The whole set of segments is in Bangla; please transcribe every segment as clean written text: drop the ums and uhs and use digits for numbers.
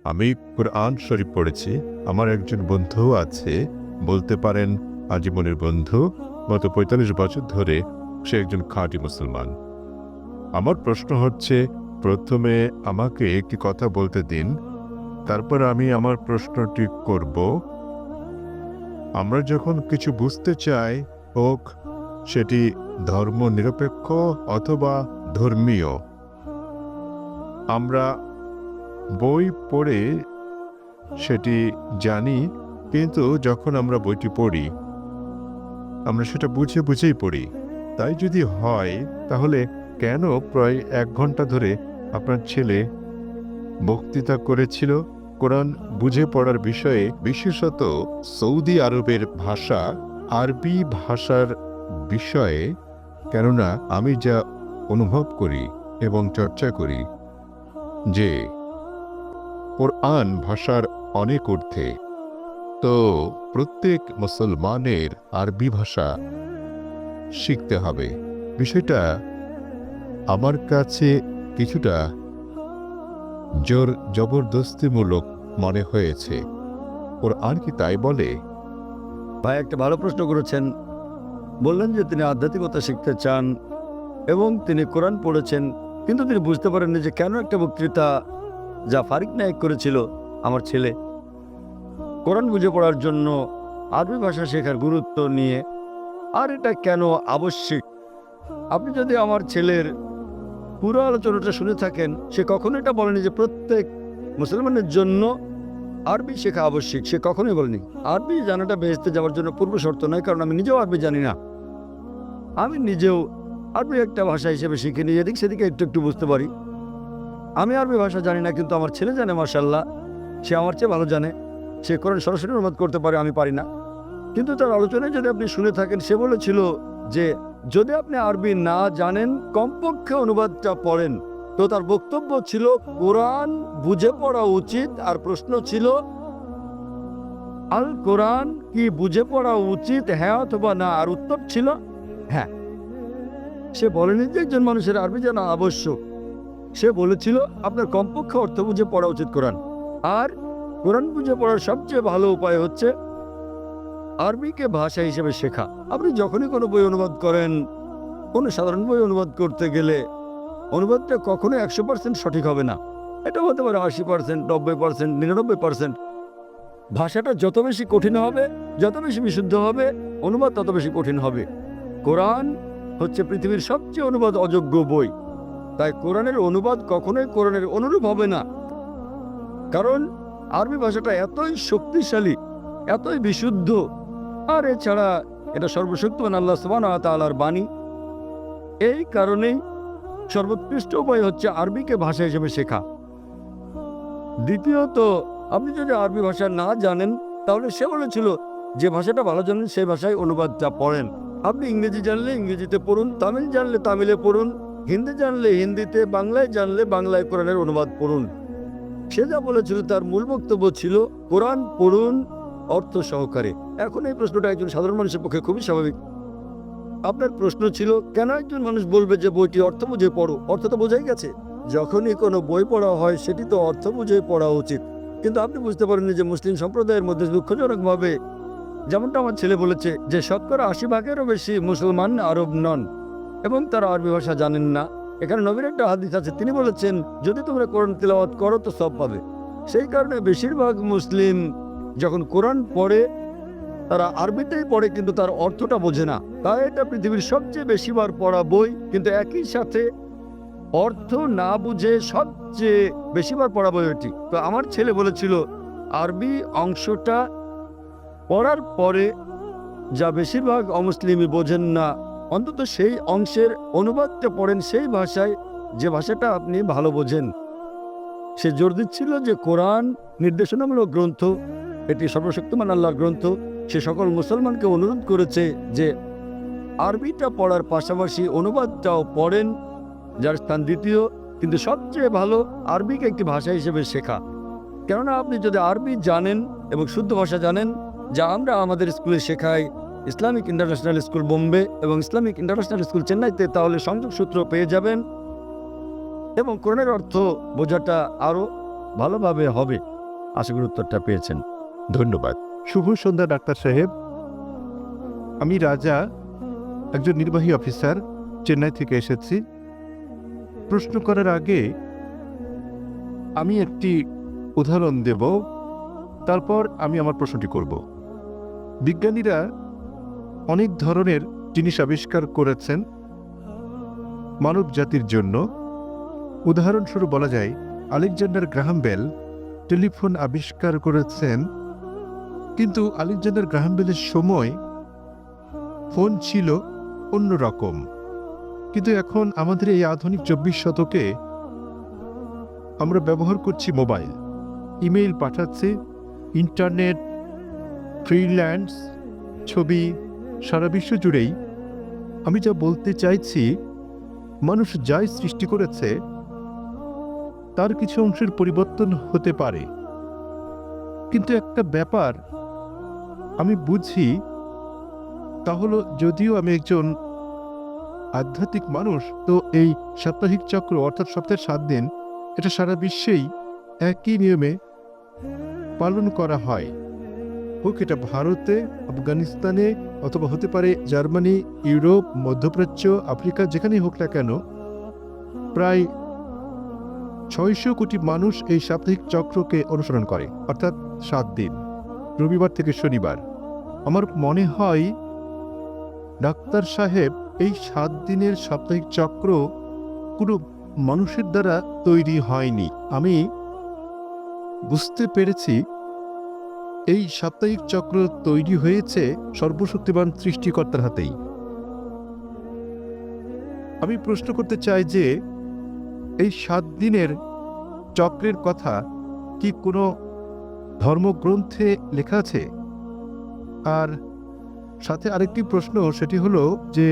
আমি কুরআন শরীফ পড়েছি। আমার একজন বন্ধুও আছে, বলতে পারেন আজীবনের বন্ধু। গত ৪৫ বছর ধরে সে একজন খাঁটি মুসলমান। আমার প্রশ্ন হচ্ছে, প্রথমে আমাকে একটি কথা বলতে দিন, তারপর আমি আমার প্রশ্নটি করব। আমরা যখন কিছু বুঝতে চাই, হোক সেটি ধর্ম নিরপেক্ষ অথবা ধর্মীয়, আমরা বই পড়ে সেটি জানি, কিন্তু যখন আমরা বইটি পড়ি আমরা সেটা বুঝে বুঝেই পড়ি। তাই যদি হয়, তাহলে কেন প্রায় ১ ঘন্টা ধরে আপনার ছেলে বক্তৃতা করেছিল কোরআন বুঝে পড়ার বিষয়ে, বিশেষত সৌদি আরবের ভাষা আরবি ভাষার বিষয়ে? কেননা আমি যা অনুভব করি এবং চর্চা করি যে কোরআন ভাষার অনেক ঊর্ধ্বে, তো প্রত্যেক মুসলমানের আরবি ভাষা শিখতে হবে। বিষয়টা আমার কাছে কিছুটা জোর জবরদস্তিমূলক মনে হয়েছে। কোরআন কি তাই বলে? ভাই একটা ভালো প্রশ্ন করেছেন। বললেন যে তিনি আধ্যাত্মিকতা শিখতে চান এবং তিনি কোরআন পড়েছেন, কিন্তু তিনি বুঝতে পারেননি যে কেন একটা বক্তৃতা যা ফারিক নায়েক করেছিল আমার ছেলে কোরআন বুঝে পড়ার জন্য আরবি ভাষা শেখার গুরুত্ব নিয়ে, আর এটা কেন আবশ্যিক। আপনি যদি আমার ছেলের পুরো আলোচনাটা শুনে থাকেন, সে কখনো এটা বলেনি যে প্রত্যেক মুসলমানের জন্য আরবি শেখা আবশ্যিক। সে কখনোই বলেনি। আরবি জানাটা বেহেশতে যাওয়ার জন্য পূর্ব শর্ত নয়, কারণ আমি নিজেও আরবি জানি না। আমি নিজেও আরবি একটা ভাষা হিসেবে শিখে নিয়ে এদিক সেদিকে একটু একটু বুঝতে পারি। আমি আরবি ভাষা জানি না, কিন্তু আমার ছেলে জানে, মাশাআল্লাহ। সে আমার চেয়ে ভালো জানে। সে কোরআন সরাসরি অনুবাদ করতে পারে, আমি পারি না। কিন্তু তার আলোচনায় যদি আপনি শুনে থাকেন, সে বলেছিল যে যদি আপনি আরবি না জানেন, কমপক্ষে অনুবাদটা পড়েন। তো তার বক্তব্য ছিল কোরআন বুঝে পড়া উচিত। আর প্রশ্ন ছিল, আল কোরআন কি বুঝে পড়া উচিত, হ্যাঁ অথবা না? আর উত্তর ছিল হ্যাঁ। সে বলেনি যে একজন মানুষের আরবি জানা আবশ্যক। সে বলেছিল আপনার কমপক্ষে অর্থ বুঝে পড়া উচিত কোরআন। আর কোরআন বুঝে পড়ার সবচেয়ে ভালো উপায় হচ্ছে আরবিকে ভাষা হিসেবে শেখা। আপনি যখনই কোনো বই অনুবাদ করেন, কোনো সাধারণ বই অনুবাদ করতে গেলে অনুবাদটা কখনো ১০০% সঠিক হবে না। এটা হতে পারে ৮০%, ৯০%, ৯৯%। ভাষাটা যত বেশি কঠিন হবে, যত বেশি বিশুদ্ধ হবে, অনুবাদ তত বেশি কঠিন হবে। কোরআন হচ্ছে পৃথিবীর সবচেয়ে অনুবাদ অযোগ্য বই। তাই কোরআনের অনুবাদ কখনোই কোরআনের অনুরূপ হবে না, কারণ আরবি ভাষাটা এতই শক্তিশালী, এতই বিশুদ্ধ। আর এছাড়া এটা সর্বশক্তিমান আল্লাহ সুবহানাহু ওয়া তাআলার বাণী। এই কারণেই সর্বোৎকৃষ্ট উপায় হচ্ছে আরবিকে ভাষা হিসেবে শেখা। দ্বিতীয়ত, আপনি যদি আরবি ভাষা না জানেন, তাহলে সে বলেছিল যে ভাষাটা ভালো জানেন সেই ভাষায় অনুবাদটা পড়েন। আপনি ইংরেজি জানলে ইংরেজিতে পড়ুন, তামিল জানলে তামিলে পড়ুন, হিন্দি জানলে হিন্দিতে, বাংলায় জানলে বাংলায় কোরআনের অনুবাদ পড়ুন। সে যা বলেছিল তার মূল বক্তব্য ছিল কোরআন পড়ুন অর্থ সহকারে। এখন এই প্রশ্নটা একজন সাধারণ মানুষের পক্ষে খুবই স্বাভাবিক। আপনার প্রশ্ন ছিল কেন একজন মানুষ বলবে যে বইটি অর্থ বুঝে পড়ো? অর্থ তো বোঝাই গেছে। যখনই কোনো বই পড়া হয় সেটি তো অর্থ বুঝে পড়া উচিত। কিন্তু আপনি বুঝতে পারেননি যে মুসলিম সম্প্রদায়ের মধ্যে দুঃখজনকভাবে, যেমনটা আমার ছেলে বলেছে, যে শতকরা ৮০%-এরও বেশি মুসলমান আরব নন এবং তারা আরবি ভাষা জানেন না। এখানে নবীর একটা হাদিস আছে, তিনি বলেছেন যদি তোমরা কোরআন তিলাওয়াত করো তো সব পাবে। সেই কারণে বেশিরভাগ মুসলিম যখন কোরআন পড়ে তারা আরবিতেই পড়ে, কিন্তু তার অর্থটা বোঝে না। তাই এটা পৃথিবীর সবচেয়ে বেশিবার পড়া বই, কিন্তু একই সাথে অর্থ না বুঝে সবচেয়ে বেশিবার পড়া বই এটি। তো আমার ছেলে বলেছিল আরবি অংশটা পড়ার পরে যা বেশিরভাগ অমুসলিমই বোঝেন না, অন্তত সেই অংশের অনুবাদটা পড়েন সেই ভাষায়, যে ভাষাটা আপনি ভালো বোঝেন। সে জোর দিচ্ছিল যে কোরআন নির্দেশনামূলক গ্রন্থ, এটি সর্বশক্তিমান আল্লাহর গ্রন্থ। সে সকল মুসলমানকে অনুরোধ করেছে যে আরবিটা পড়ার পাশাপাশি অনুবাদটাও পড়েন, যার স্থান দ্বিতীয়। কিন্তু সবচেয়ে ভালো আরবিকে একটি ভাষা হিসেবে শেখা। কেননা আপনি যদি আরবি জানেন এবং শুদ্ধ ভাষা জানেন, যা আমরা আমাদের স্কুলে শেখাই, ইসলামিক ইন্টারন্যাশনাল স্কুল বোম্বে এবং ইসলামিক ইন্টারন্যাশনাল স্কুল চেন্নাইতে, তাহলে সংযোগ সূত্র পেয়ে যাবেন এবং কোরআনের অর্থ বোঝাটা আরও ভালোভাবে হবে। আশা করি উত্তরটা পেয়েছেন। ধন্যবাদ। শুভ সন্ধ্যা ডাক্তার সাহেব। আমি রাজা, একজন নির্বাহী অফিসার, চেন্নাই থেকে এসেছি। প্রশ্ন করার আগে আমি একটি উদাহরণ দেব, তারপর আমি আমার প্রশ্নটি করব। বিজ্ঞানীরা অনেক ধরনের জিনিস আবিষ্কার করেছেন মানব জাতির জন্য। উদাহরণস্বরূপ বলা যায়, আলেকজান্ডার গ্রাহাম বেল টেলিফোন আবিষ্কার করেছেন, কিন্তু আলেকজান্ডার গ্রাহাম বেলের সময় ফোন ছিল অন্যরকম। কিন্তু এখন আমাদের এই আধুনিক 24 শতকে আমরা ব্যবহার করছি মোবাইল, ইমেইল পাঠাচ্ছি, ইন্টারনেট, ফ্রিল্যান্স, ছবি, সারা বিশ্ব জুড়েই। আমি যা বলতে চাইছি, মানুষ যাই সৃষ্টি করেছে তার কিছু অংশের পরিবর্তন হতে পারে, কিন্তু একটা ব্যাপার আমি বুঝি, তা হলো যদিও আমি একজন আধ্যাত্মিক মানুষ, তো এই সাপ্তাহিক চক্র অর্থাৎ সপ্তাহের 7 দিন, এটা সারা বিশ্বেই একই নিয়মে পালন করা হয়। হোক এটা ভারতে, আফগানিস্তানে, অথবা হতে পারে জার্মানি, ইউরোপ, মধ্যপ্রাচ্য, আফ্রিকা, যেখানেই হোক না কেন, প্রায় 600 কোটি মানুষ এই সাপ্তাহিক চক্রকে অনুসরণ করে, অর্থাৎ 7 দিন, রবিবার থেকে শনিবার। আমার মনে হয় ডাক্তার সাহেব, এই 7 দিনের সাপ্তাহিক চক্র কোনো মানুষের দ্বারা তৈরি হয়নি। আমি বুঝতে পেরেছি এই সাপ্তাহিক চক্র তৈরি হয়েছে সর্বশক্তিমান সৃষ্টিকর্তার হাতেই। আমি প্রশ্ন করতে চাই যে এই 7 দিনের চক্রের কথা কি কোনো ধর্মগ্রন্থে লেখা আছে? আর সাথে আরেকটি প্রশ্ন, সেটি হলো যে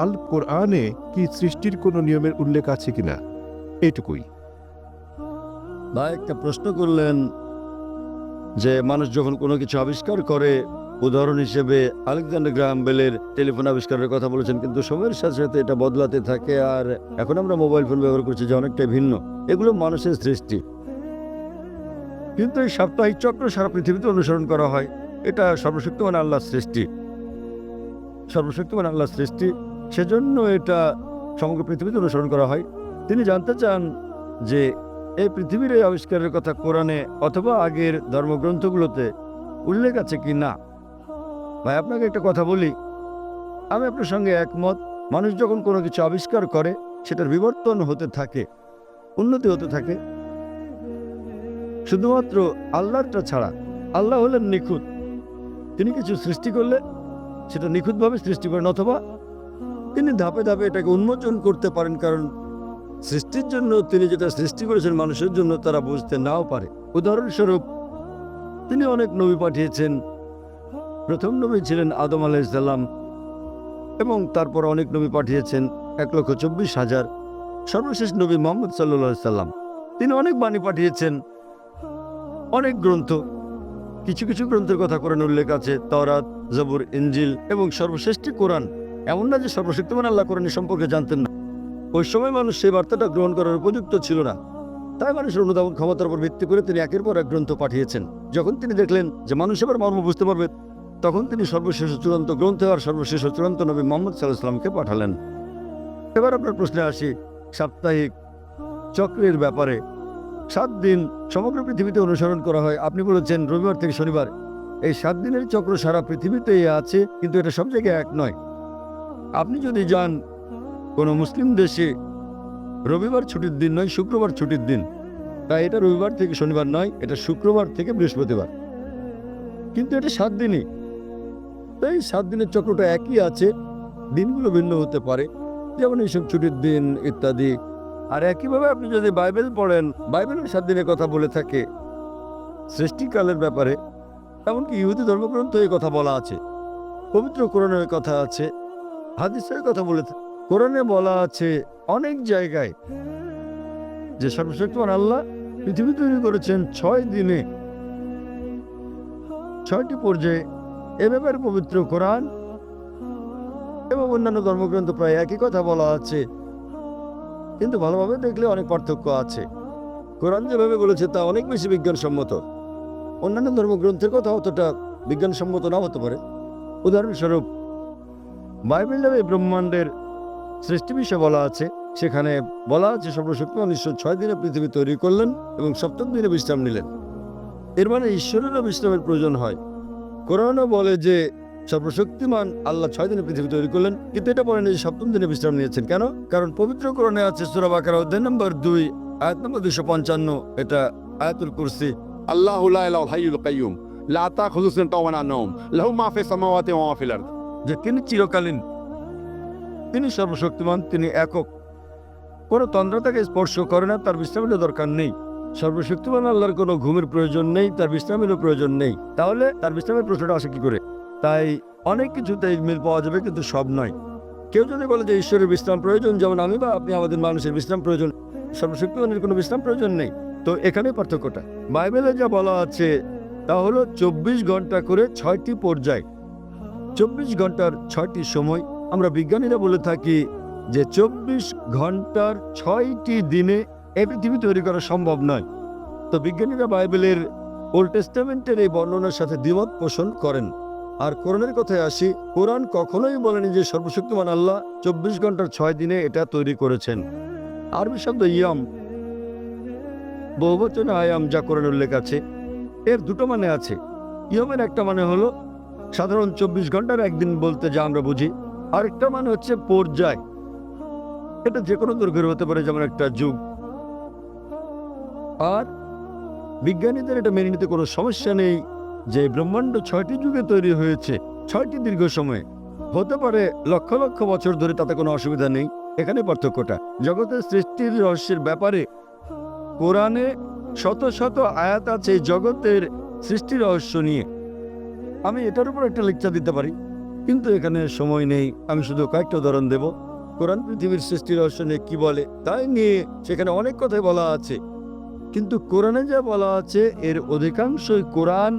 আল কোরআনে কি সৃষ্টির কোনো নিয়মের উল্লেখ আছে কিনা? এইটুকুই। ভাই একটা প্রশ্ন করলেন যে মানুষ যখন কোনো কিছু আবিষ্কার করে, উদাহরণ হিসেবে আলেকজান্ডার গ্রাহাম বেলের টেলিফোন আবিষ্কারের কথা বলেছেন, কিন্তু সময়ের সাথে সাথে এটা বদলাতে থাকে, আর এখন আমরা মোবাইল ফোন ব্যবহার করছি যে অনেকটাই ভিন্ন। এগুলো মানুষের সৃষ্টি, কিন্তু এই সাপ্তাহিক চক্র সারা পৃথিবীতে অনুসরণ করা হয়। এটা সর্বশক্তিমান আল্লাহর সৃষ্টি, সর্বশক্তিমান আল্লাহর সৃষ্টি, সেজন্য এটা সমগ্র পৃথিবীতে অনুসরণ করা হয়। তিনি জানতে চান যে এই পৃথিবীর এই আবিষ্কারের কথা কোরআনে অথবা আগের ধর্মগ্রন্থগুলোতে উল্লেখ আছে কি না। ভাই আপনাকে একটা কথা বলি, আমি আপনার সঙ্গে একমত। মানুষ যখন কোনো কিছু আবিষ্কার করে, সেটার বিবর্তন হতে থাকে, উন্নতি হতে থাকে, শুধুমাত্র আল্লাহরটা ছাড়া। আল্লাহ হলেন নিখুঁত, তিনি কিছু সৃষ্টি করলে সেটা নিখুঁতভাবে সৃষ্টি করেন, অথবা তিনি ধাপে ধাপে এটাকে উন্মোচন করতে পারেন, কারণ সৃষ্টির জন্য তিনি যেটা সৃষ্টি করেছেন মানুষের জন্য তারা বুঝতে নাও পারে। উদাহরণস্বরূপ তিনি অনেক নবী পাঠিয়েছেন। প্রথম নবী ছিলেন আদম আলাইহিস সালাম, এবং তারপর অনেক নবী পাঠিয়েছেন, 1,24,000। সর্বশেষ নবী মুহাম্মদ সাল্লাল্লাহু আলাইহি সাল্লাম, তিনি অনেক বাণী পাঠিয়েছেন, অনেক গ্রন্থ। কিছু কিছু গ্রন্থের কথা কোরআনে উল্লেখ আছে, তাওরাত, জবুর, ইনজিল, এবং সর্বশ্রেষ্ঠ কোরআন। এমন না যে সর্বশক্তিমান আল্লাহ কোরআন সম্পর্কে জানতেন না। ওই সময় মানুষ সেই বার্তাটা গ্রহণ করার উপযুক্ত ছিল না, তাই মানুষের অনুধাবন ক্ষমতার উপর ভিত্তি করে তিনি একের পর এক গ্রন্থ পাঠিয়েছেন। যখন তিনি দেখলেন যে মানুষ এবার মর্ম বুঝতে পারবে, তখন তিনি সর্বশেষ চূড়ান্ত গ্রন্থ আর সর্বশেষ চূড়ান্ত নবী মুহাম্মদ সাল্লাল্লাহু আলাইহি সাল্লামকে পাঠালেন। এবার আপনার প্রশ্নে আসি, সাপ্তাহিক চক্রের ব্যাপারে। 7 দিন সমগ্র পৃথিবীতে অনুসরণ করা হয়। আপনি বলেছেন রবিবার থেকে শনিবার। এই 7 দিনের চক্র সারা পৃথিবীতেই আছে, কিন্তু এটা সব জায়গায় এক নয়। আপনি যদি যান কোনো মুসলিম দেশে, রবিবার ছুটির দিন নয়, শুক্রবার ছুটির দিন। তাই এটা রবিবার থেকে শনিবার নয়, এটা শুক্রবার থেকে বৃহস্পতিবার, কিন্তু এটা 7 দিনই। তাই 7 দিনের চক্রটা একই আছে, দিনগুলো ভিন্ন হতে পারে, যেমন এইসব ছুটির দিন ইত্যাদি। আর একইভাবে আপনি যদি বাইবেল পড়েন, বাইবেলের 7 দিনের কথা বলে থাকে সৃষ্টিকালের ব্যাপারে। এমনকি ইহুদি ধর্মগ্রন্থ এই কথা বলা আছে, পবিত্র কোরআনের কথা আছে, হাদিসের কথা বলে থাকে। কোরআনে বলা আছে অনেক জায়গায় যে সর্বশক্তিমান আল্লাহ পৃথিবী তৈরি করেছেন 6 দিনে, 6টি পর্যায়ে। এ ব্যাপারে পবিত্র কোরআন এবং অন্যান্য ধর্মগ্রন্থ প্রায় একই কথা বলা আছে, কিন্তু ভালোভাবে দেখলে অনেক পার্থক্য আছে। কোরআন যেভাবে বলেছে তা অনেক বেশি বিজ্ঞানসম্মত। অন্যান্য ধর্মগ্রন্থের কথা অতটা বিজ্ঞানসম্মত নাও হতে পারে। উদাহরণস্বরূপ বাইবেল নামে ব্রহ্মাণ্ডের সৃষ্টি বিষয়ে বলা আছে, সেখানে বলা আছে সর্বশক্তিমান ঈশ্বর 6 দিনে পৃথিবী তৈরি করলেন এবং 7ম দিনে বিশ্রাম নিলেন। এর মানে ঈশ্বরেরও বিশ্রামের প্রয়োজন হয়। কোরআনও বলে যে সর্বশক্তিমান আল্লাহ 6 দিনে পৃথিবী তৈরি করলেন, কিন্তু এটা বলেন যে 7ম দিনে বিশ্রাম নিয়েছেন। কেন? কারণ পবিত্র কোরআনে আছে সূরা বাকারা অধ্যায় নম্বর 2 আয়াত নম্বর 255, এটা আয়াতুল কুরসি। الله لا اله الا هو الحي القيوم لا تاخذه سنة ولا نوم له ما في السماوات وما في الارض। যে তিনি চিরকালীন, তিনি সর্বশক্তিমান, তিনি একক, কোনো তন্দ্রা তাকে স্পর্শ করে না, তার বিশ্রামের দরকার নেই। সর্বশক্তিমান আল্লাহর কোনো ঘুমের প্রয়োজন নেই, তার বিশ্রামেরও প্রয়োজন নেই। তাহলে তার বিশ্রামের প্রশ্নটা আসে কি করে? তাই অনেক কিছুতে মিল পাওয়া যাবে, কিন্তু সব নয়। কেউ যদি বলে যে ঈশ্বরের বিশ্রাম প্রয়োজন, যেমন আমি বা আপনি আমাদের মানুষের বিশ্রাম প্রয়োজন, সর্বশক্তিমানের কোনো বিশ্রাম প্রয়োজন নেই। তো এখানে পার্থক্যটা। বাইবেলে যা বলা আছে তা হলো 24 ঘন্টা করে 6টি পর্যায়, 24 ঘন্টার 6টি সময়। আমরা বিজ্ঞানীরা বলে থাকি যে 24 ঘন্টার 6টি দিনে এই পৃথিবী তৈরি করা সম্ভব নয়। তো বিজ্ঞানীরা বাইবেলের ওল্ড টেস্টামেন্টের এই বর্ণনার সাথে দ্বিমত পোষণ করেন। আর কোরআনের কথায় আসি, কোরআন কখনোই বলেনি যে সর্বশক্তিমান আল্লাহ 24 ঘন্টার 6 দিনে এটা তৈরি করেছেন। আরবি শব্দ ইয়াম, বহুবচনে আয়াম, যা কোরআনে উল্লেখ আছে, এর দুটো মানে আছে। ইয়মের একটা মানে হলো সাধারণ 24 ঘন্টার একদিন বলতে যা আমরা বুঝি, আরেকটা মানে হচ্ছে পর্যায়। এটা যে কোনো দৈর্ঘ্যের হতে পারে, যেমন একটা যুগ। আর বিজ্ঞানীদের এটা মেনে নিতে কোনো সমস্যা নেই যে ব্রহ্মাণ্ড 6টি যুগে তৈরি হয়েছে, 6টি দীর্ঘ সময়ে, হতে পারে লক্ষ লক্ষ বছর ধরে, তাতে কোনো অসুবিধা নেই। এখানে পার্থক্যটা। জগতের সৃষ্টির রহস্যের ব্যাপারে কোরআনে শত শত আয়াত আছে এই জগতের সৃষ্টির রহস্য নিয়ে। আমি এটার উপর একটা লেকচার দিতে পারি, কিন্তু এখানে সময় নেই। আমি শুধু কয়েকটা উদাহরণ দেব। কোরআন পৃথিবীর সৃষ্টির রহস্য নিয়ে কি বলে তাই নিয়ে সেখানে অনেক কথাই বলা আছে, কিন্তু কোরআনে যা বলা আছে এর অধিকাংশই কোরআন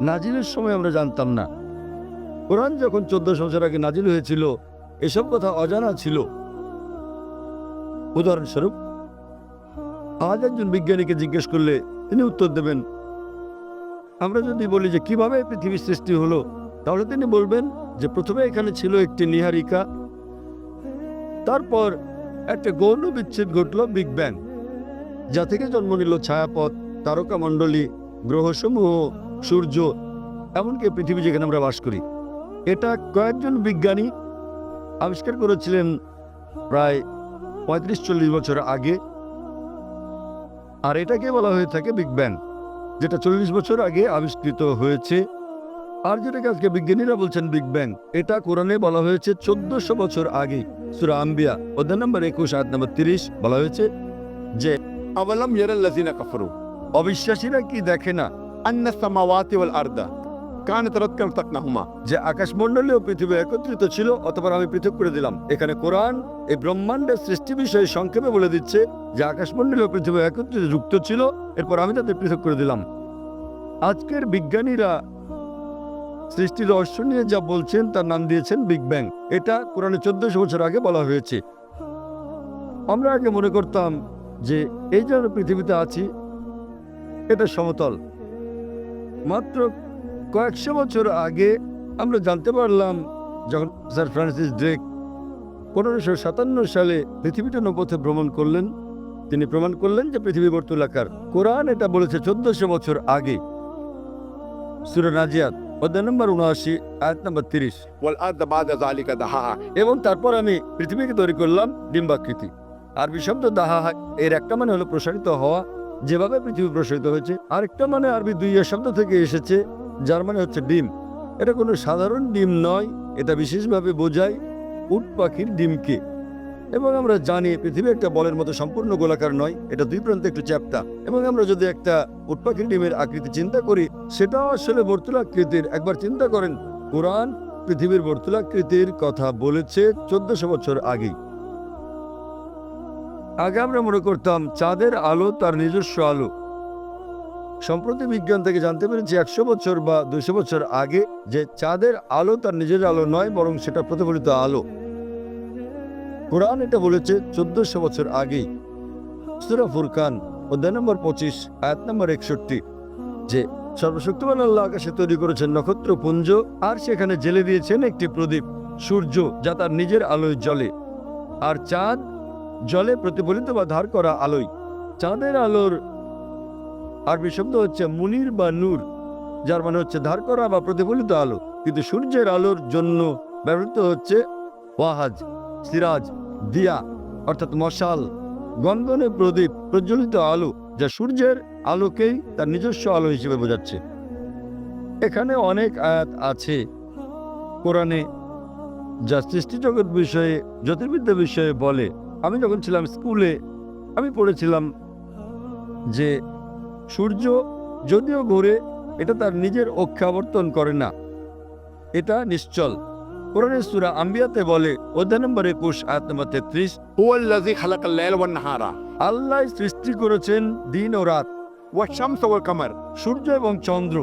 নাজিলের সময় আমরা জানতাম না। কোরআন যখন 1400 বছর আগে নাজিল হয়েছিল, এসব কথা অজানা ছিল। উদাহরণস্বরূপ, আজ একজন বিজ্ঞানীকে জিজ্ঞেস করলে তিনি উত্তর দেবেন। আমরা যদি বলি যে কিভাবে পৃথিবীর সৃষ্টি হলো, তাহলে তিনি বলবেন যে প্রথমে এখানে ছিল একটি নীহারিকা, তারপর একটা গৌণ বিচ্ছেদ ঘটল, বিগ ব্যাং, যা থেকে জন্ম নিল ছায়াপথ, তারকামণ্ডলী, গ্রহসমূহ, সূর্য, এমনকি পৃথিবী যেখানে আমরা বাস করি। এটা কয়েকজন বিজ্ঞানী আবিষ্কার করেছিলেন প্রায় 35-40 বছর আগে। আর এটাকে বলা হয়ে থাকে বিগ ব্যাং, যেটা 40 বছর আগে আবিষ্কৃত হয়েছে। আর যেটাকে আজকে বিজ্ঞানীরা বলছেন বিগ ব্যাং, এটা কোরআনে বলা হয়েছে 1400 বছর আগে। সূরা আম্বিয়া অধ্যায় নম্বর 21 আয়াত নম্বর 30 বলা হয়েছে যে أولم يرى الذين كفروا অবিশ্বাসীরা কি দেখে না أن السماوات والأرض كانت رتقا ففتقناهما। যে আকাশমণ্ডলী ও পৃথিবী একত্রিত ছিল, অথবা আমি পৃথক করে দিলাম। এখানে কোরআন এই ব্রহ্মাণ্ডের সৃষ্টি বিষয়ে সংক্ষেপে বলে দিচ্ছে যে আকাশমণ্ডলী ও পৃথিবী একত্রিত যুক্ত ছিল, এরপর আমি তাদের পৃথক করে দিলাম। আজকের বিজ্ঞানীরা সৃষ্টির রহস্য নিয়ে যা বলছেন তার নাম দিয়েছেন বিগ ব্যাং। এটা কোরআনে 1400 বছর আগে বলা হয়েছে। আমরা আগে মনে করতাম যে এই যে আমরা পৃথিবীতে আছি এটা সমতল। মাত্র কয়েকশো বছর আগে আমরা জানতে পারলাম, যখন স্যার ফ্রান্সিস ড্রেক 1557 সালে পৃথিবীটা নৌপথে ভ্রমণ করলেন, তিনি প্রমাণ করলেন যে পৃথিবী বর্তুলাকার। কোরআন এটা বলেছে 1400 বছর আগে। সূরা নাজিয়াত অধ্যায় নম্বর 79 আয়াত নম্বর 30। والأرض بعد ذلك دحاها। এবং তারপর আমি পৃথিবীকে তৈরি করলাম ডিম্বাকৃতি। আরবি শব্দ দাহা, এর একটা মানে হলো প্রসারিত হওয়া, যেভাবে পৃথিবী প্রসারিত হয়েছে। আরেকটা মানে আরবি দুইয়া শব্দ থেকে এসেছে, যার মানে হচ্ছে ডিম। এটা কোনো সাধারণ ডিম নয়, এটা বিশেষভাবে বোঝায় উট পাখির ডিমকে। এবং আমরা জানি পৃথিবী একটা বলের মতো সম্পূর্ণ গোলাকার নয়, এটা দুই প্রান্তে একটু চ্যাপ্টা। এবং আমরা যদি একটা উট পাখির ডিমের আকৃতি চিন্তা করি, সেটাও আসলে বর্তুলাকৃতির। একবার চিন্তা করেন, কোরআন পৃথিবীর বর্তুলাকৃতির কথা বলেছে 1400 বছর আগেই। আগে আমরা মনে করতাম চাঁদের আলো তার নিজস্ব আলো। সম্প্রতি বিজ্ঞান থেকে জানতে পেরেছি 100 বছর বা 200 বছর আগে যে চাঁদের আলো তার নিজের আলো নয়, বরং সেটা প্রতিফলিত আলো। কোরআন এটা বলেছে 1400 বছর আগেই। সূরা ফুরকান অধ্যায় নম্বর 25 আয়াত নম্বর 61, যে সর্বশক্তিমান আল্লাহ আকাশে তৈরি করেছেন নক্ষত্রপুঞ্জ আর সেখানে জেলে দিয়েছেন একটি প্রদীপ, সূর্য যা তার নিজের আলোয় জ্বলে, আর চাঁদ জলে প্রতিফলিত বা ধার করা আলোয়। চাঁদের আলোর আরবি শব্দ হচ্ছে মুনির বা নূর, যার মানে হচ্ছে ধার করা বা প্রতিফলিত আলো। কিন্তু সূর্যের আলোর জন্য ব্যবহৃত হচ্ছে ওয়াহাজ, সিরাজ, দিয়া অর্থাৎ মশাল, গনগনে প্রদীপ, প্রজ্বলিত আলো, যা সূর্যের আলোকেই তার নিজস্ব আলো হিসেবে বোঝাচ্ছে। এখানে অনেক আয়াত আছে কোরআনে যা সৃষ্টিজগৎ বিষয়ে, জ্যোতির্বিদ্যা বিষয়ে বলে। আমি যখন ছিলাম স্কুলে আমি পড়েছিলাম যে সূর্য যদিও ঘুরে, এটা তার নিজের অক্ষে আবর্তন করে না, এটা নিশ্চল। কোরআনের সূরা আম্বিয়াতে বলে অধ্যায় নম্বর 21 আয়াত নম্বর 33, هو الذي خلق الليل والنهار আল্লাহ সৃষ্টি করেছেন দিন ও রাত, والشمس والقمر সূর্য এবং চন্দ্র,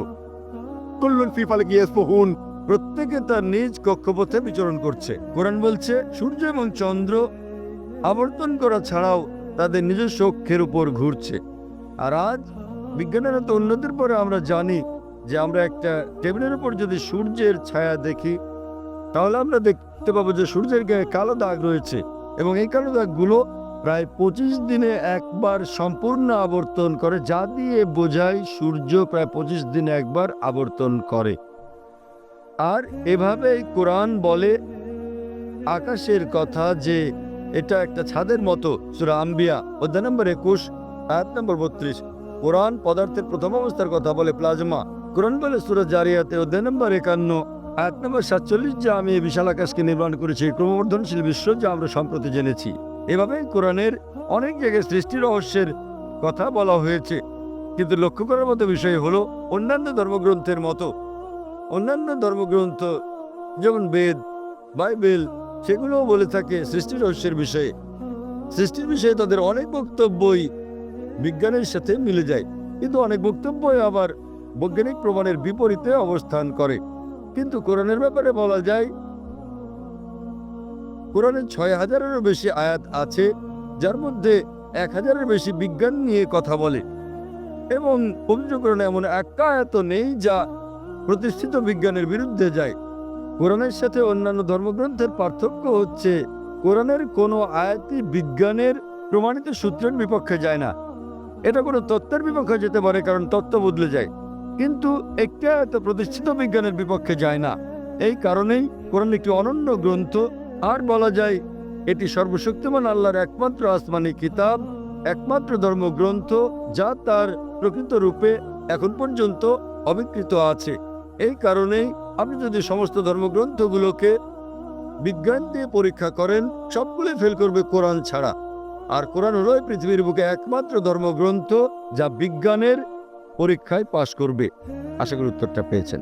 كل في فلك يسبحون। প্রত্যেকে তার নিজ কক্ষপথে বিচরণ করছে। কোরআন বলছে সূর্য এবং চন্দ্র আবর্তন করা ছাড়াও তাদের নিজস্ব অক্ষের উপর ঘুরছে। আর আজ বিজ্ঞানের এত উন্নতির পরে আমরা জানি যে আমরা একটা টেবিলের উপর যদি সূর্যের ছায়া দেখি তাহলে আমরা দেখতে পাবো যে সূর্যের গায়ে কালো দাগ রয়েছে, এবং এই কালো দাগগুলো প্রায় 25 দিনে একবার সম্পূর্ণ আবর্তন করে, যা দিয়ে বোঝায় সূর্য প্রায় 25 দিনে একবার আবর্তন করে। আর এভাবেই কোরআন বলে আকাশের কথা যে এটা একটা ছাদের মতো। সূরা আম্বিয়া অধ্যায় নম্বর 21 আয়াত নম্বর 32। কোরআন পদার্থের প্রথম অবস্থার কথা বলে প্লাজমা। কোরআন বলে সূরা জারিয়াতে অধ্যায় নম্বর 51 আয়াত নম্বর 47 যে আমি এই বিশাল আকাশকে নির্মাণ করেছি, ক্রমবর্ধনশীল বিশ্ব যা আমরা সম্প্রতি জেনেছি। এভাবে কোরআনের অনেক জায়গায় সৃষ্টি রহস্যের কথা বলা হয়েছে। কিন্তু লক্ষ্য করার মতো বিষয় হলো অন্যান্য ধর্মগ্রন্থের মতো অন্যান্য ধর্মগ্রন্থ যেমন বেদ, বাইবেল, সেগুলোও বলে থাকে সৃষ্টি রহস্যের বিষয়ে। সৃষ্টির বিষয়ে তাদের অনেক বক্তব্যই বিজ্ঞানের সাথে মিলে যায়, কিন্তু অনেক বক্তব্যই আবার বৈজ্ঞানিক প্রমাণের বিপরীতে অবস্থান করে। কিন্তু কোরআনের ব্যাপারে বলা যায় কোরআনের 6000-এরও বেশি আয়াত আছে, যার মধ্যে 1000-এর বেশি বিজ্ঞান নিয়ে কথা বলে, এবং পবিত্র কোরআনে এমন একটা আয়াত নেই যা প্রতিষ্ঠিত বিজ্ঞানের বিরুদ্ধে যায়। কোরআনের সাথে অন্যান্য ধর্মগ্রন্থের পার্থক্য হচ্ছে কোরআনের কোনো আয়াতই বিজ্ঞানের প্রমাণিত সূত্রের বিপক্ষে যায় না। এটা কোনো তত্ত্বের বিপক্ষে যেতে পারে, কারণ তত্ত্ব বদলে যায়, কিন্তু একটা আয়াত প্রতিষ্ঠিত বিজ্ঞানের বিপক্ষে যায় না। এই কারণেই কোরআন একটি অনন্য গ্রন্থ। আর বলা যায় এটি সর্বশক্তিমান আল্লাহর একমাত্র আসমানি কিতাব, একমাত্র ধর্মগ্রন্থ যা তার প্রকৃত রূপে এখন পর্যন্ত অবিকৃত আছে। এই কারণেই আপনি যদি সমস্ত ধর্মগ্রন্থগুলোকে বিজ্ঞান দিয়ে পরীক্ষা করেন, সবগুলোই ফেল করবে কোরআন ছাড়া। আর কোরআন হলো এই পৃথিবীর বুকে একমাত্র ধর্মগ্রন্থ যা বিজ্ঞানের পরীক্ষায় পাশ করবে। আশা করি উত্তরটা পেয়েছেন।